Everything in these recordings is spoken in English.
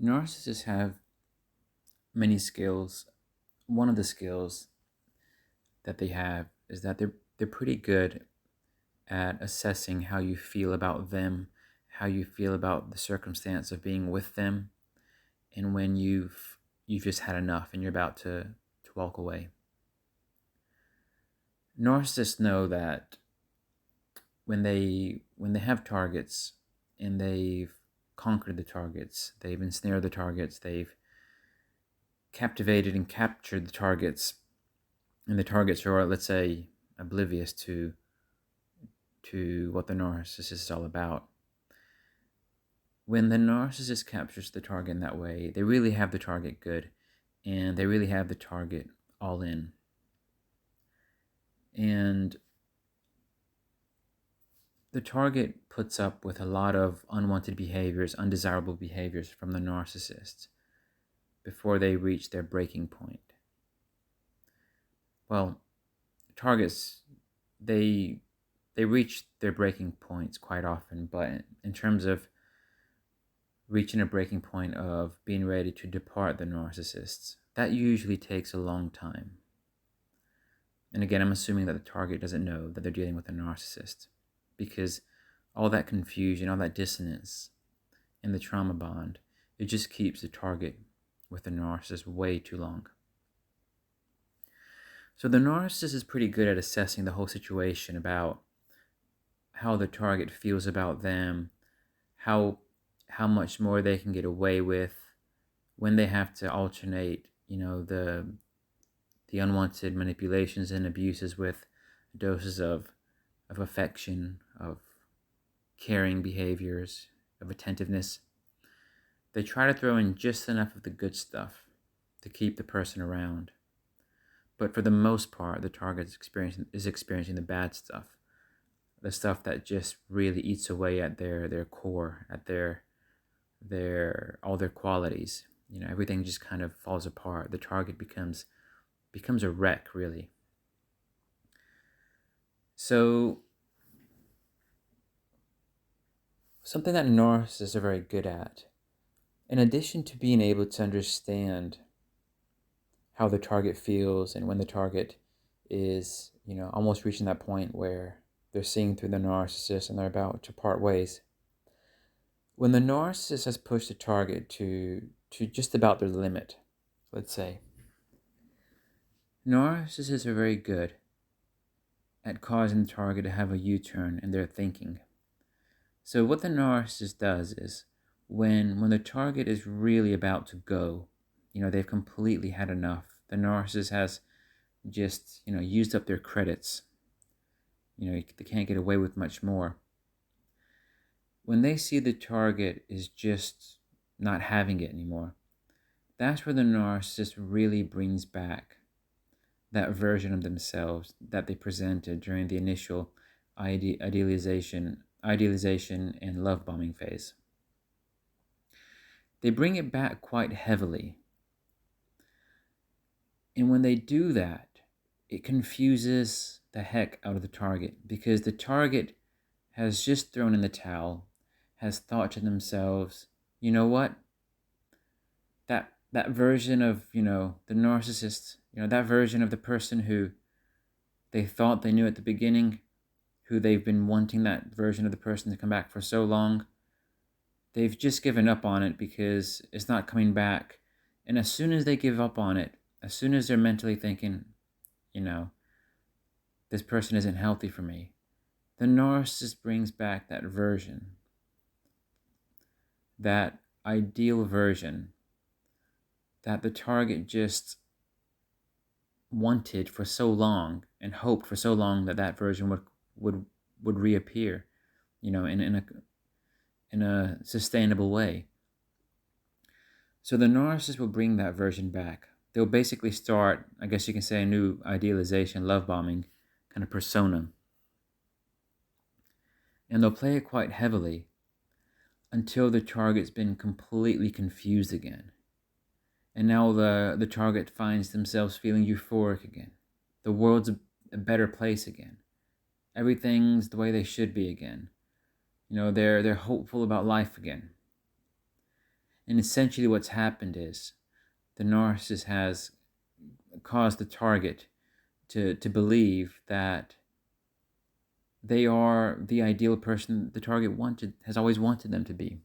Narcissists have many skills. One of the skills that they have is that they're pretty good at assessing how you feel about them, how you feel about the circumstance of being with them, and when you've just had enough and you're about to walk away. Narcissists know that when they have targets and they've conquered the targets, they've ensnared the targets, they've captivated and captured the targets, and the targets are, let's say, oblivious to what the narcissist is all about. When the narcissist captures the target in that way, they really have the target good, and they really have the target all in. And the target puts up with a lot of unwanted behaviors, undesirable behaviors from the narcissist before they reach their breaking point. Well, targets, they reach their breaking points quite often, but in terms of reaching a breaking point of being ready to depart the narcissists, that usually takes a long time. And again, I'm assuming that the target doesn't know that they're dealing with a narcissist, because all that confusion, all that dissonance in the trauma bond, it just keeps the target with the narcissist way too long. So the narcissist is pretty good at assessing the whole situation about how the target feels about them, how much more they can get away with, when they have to alternate, the unwanted manipulations and abuses with doses of affection, of caring behaviors, of attentiveness. They try to throw in just enough of the good stuff to keep the person around. But for the most part, the target is experiencing the bad stuff, the stuff that just really eats away at their core, at their all their qualities. Everything just kind of falls apart. The target becomes a wreck, really. So something that narcissists are very good at, in addition to being able to understand how the target feels and when the target is, almost reaching that point where they're seeing through the narcissist and they're about to part ways. When the narcissist has pushed the target to just about their limit, let's say, narcissists are very good at causing the target to have a U-turn in their thinking. So what the narcissist does is, when the target is really about to go, they've completely had enough. The narcissist has just, used up their credits. They can't get away with much more. When they see the target is just not having it anymore, that's where the narcissist really brings back that version of themselves that they presented during the initial idealization and love bombing phase. They bring it back quite heavily. And when they do that, it confuses the heck out of the target, because the target has just thrown in the towel, has thought to themselves, you know what? That version of, the narcissist, that version of the person who they thought they knew at the beginning, who they've been wanting that version of the person to come back for so long, they've just given up on it because it's not coming back. And as soon as they give up on it, as soon as they're mentally thinking, this person isn't healthy for me, the narcissist brings back that version, that ideal version that the target just wanted for so long and hoped for so long that version would reappear, in a sustainable way. So the narcissist will bring that version back. They'll basically start, I guess you can say, a new idealization, love bombing kind of persona. And they'll play it quite heavily until the target's been completely confused again. And now the target finds themselves feeling euphoric again. The world's a better place again. Everything's the way they should be again. They're hopeful about life again. And essentially what's happened is the narcissist has caused the target to believe that they are the ideal person the target has always wanted them to be.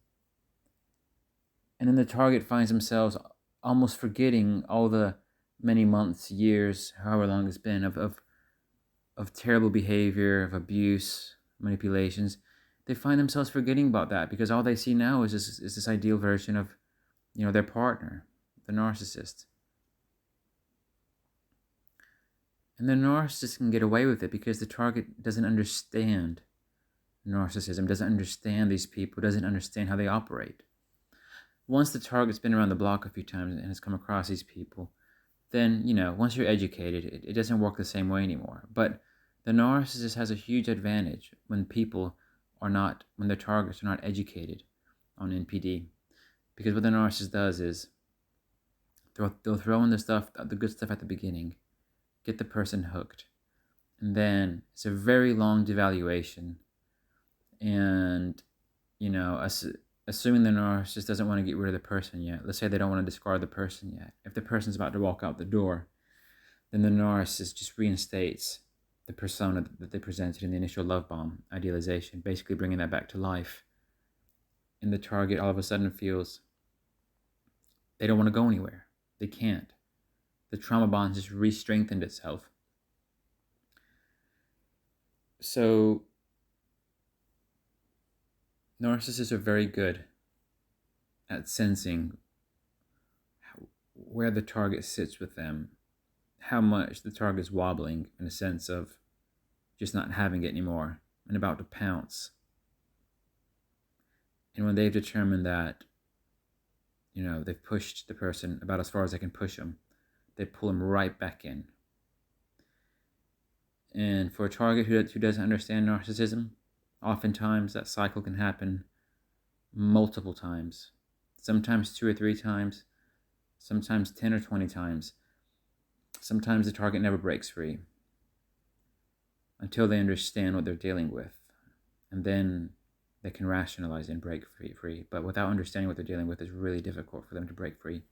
And then the target finds themselves almost forgetting all the many months, years, however long it's been, of terrible behavior, of abuse, manipulations. They find themselves forgetting about that because all they see now is this ideal version of, their partner, the narcissist. And the narcissist can get away with it because the target doesn't understand narcissism, doesn't understand these people, doesn't understand how they operate. Once the target's been around the block a few times and has come across these people, then, once you're educated, it doesn't work the same way anymore. But the narcissist has a huge advantage when the targets are not educated on NPD. Because what the narcissist does is they'll throw in the good stuff at the beginning, get the person hooked, and then it's a very long devaluation. And, assuming the narcissist doesn't want to get rid of the person yet, let's say they don't want to discard the person yet. If the person's about to walk out the door, then the narcissist just reinstates the persona that they presented in the initial love bomb idealization, basically bringing that back to life. And the target all of a sudden feels they don't want to go anywhere. They can't. The trauma bond just re-strengthened itself. So narcissists are very good at sensing where the target sits with them, how much the target is wobbling in a sense of just not having it anymore and about to pounce. And when they've determined that, they've pushed the person about as far as they can push them, they pull them right back in. And for a target who doesn't understand narcissism, oftentimes that cycle can happen multiple times, sometimes 2 or 3 times, sometimes 10 or 20 times. Sometimes the target never breaks free until they understand what they're dealing with. And then they can rationalize and break free. But without understanding what they're dealing with, it's really difficult for them to break free.